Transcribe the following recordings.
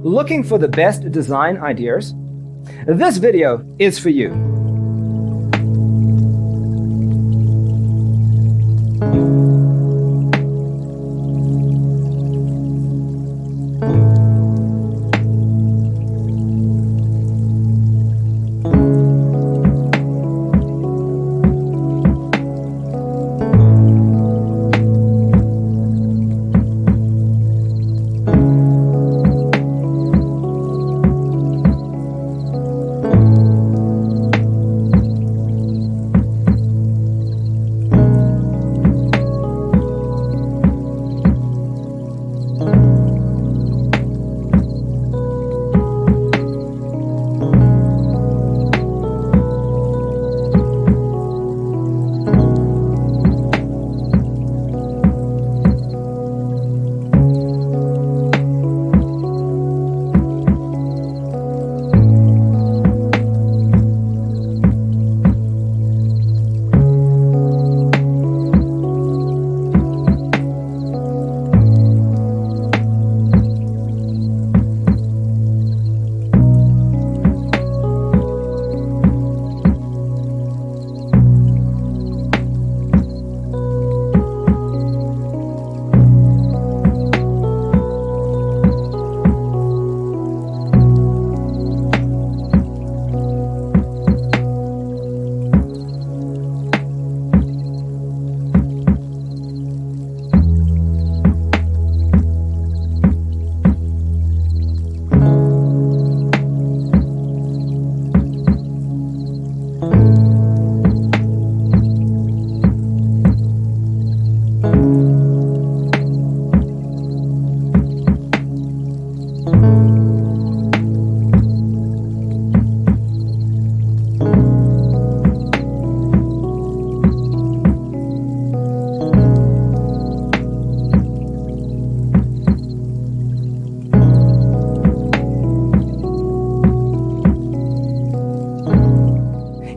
Looking for the best design ideas? This video is for you.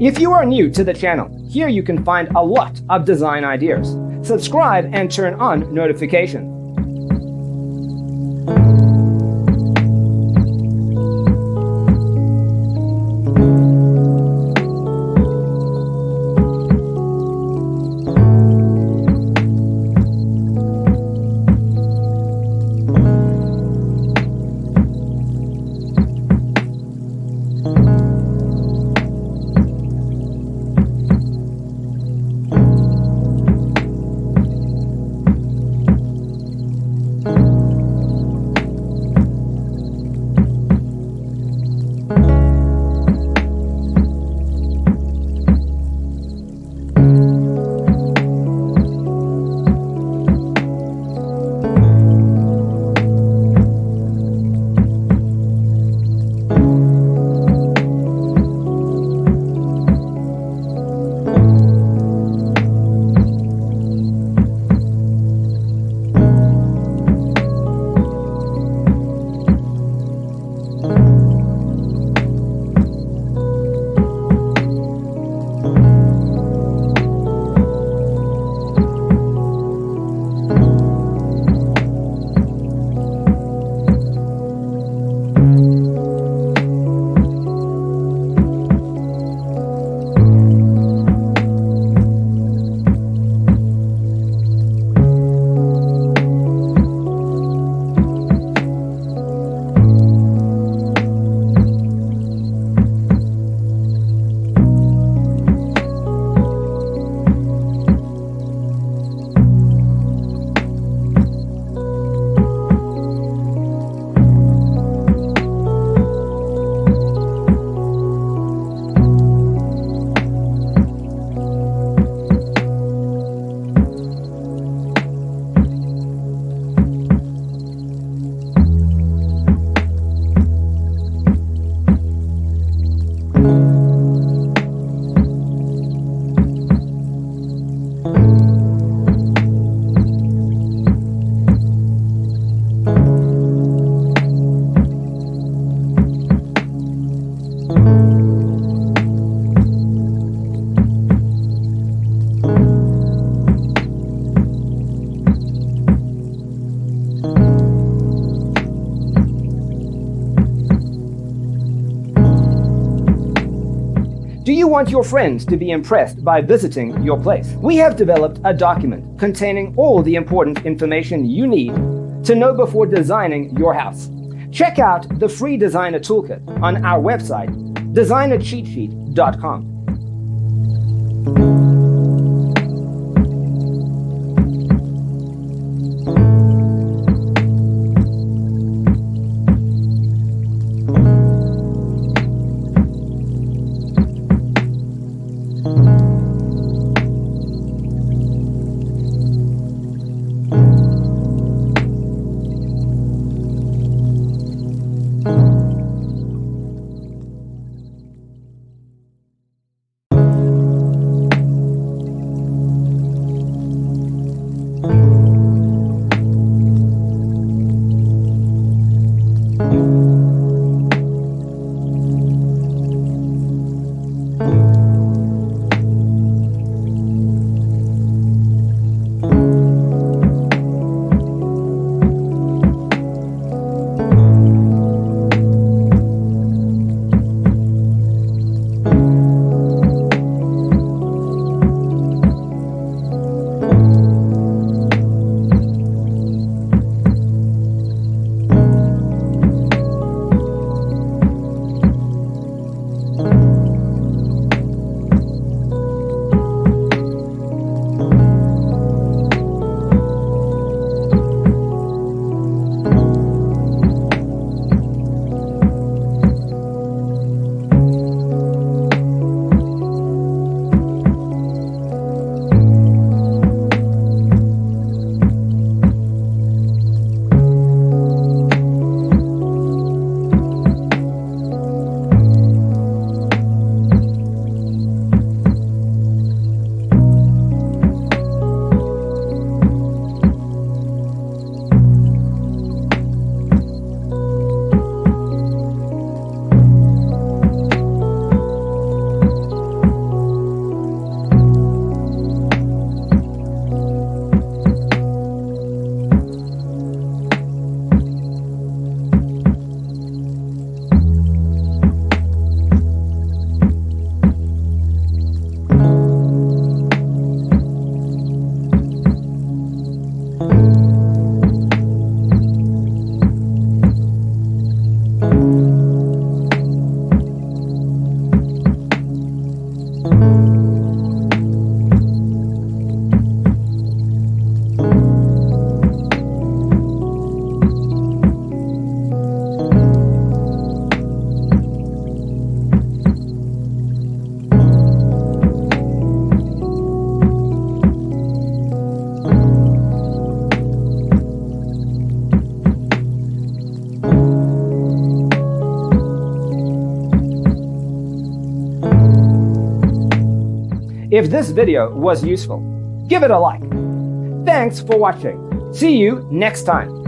If you are new to the channel, here you can find a lot of design ideas. Subscribe and turn on notifications. Do you want your friends to be impressed by visiting your place? We have developed a document containing all the important information you need to know before designing your house. Check out the free designer toolkit on our website, designercheatsheet.com. If this video was useful, give it a like. Thanks for watching. See you next time.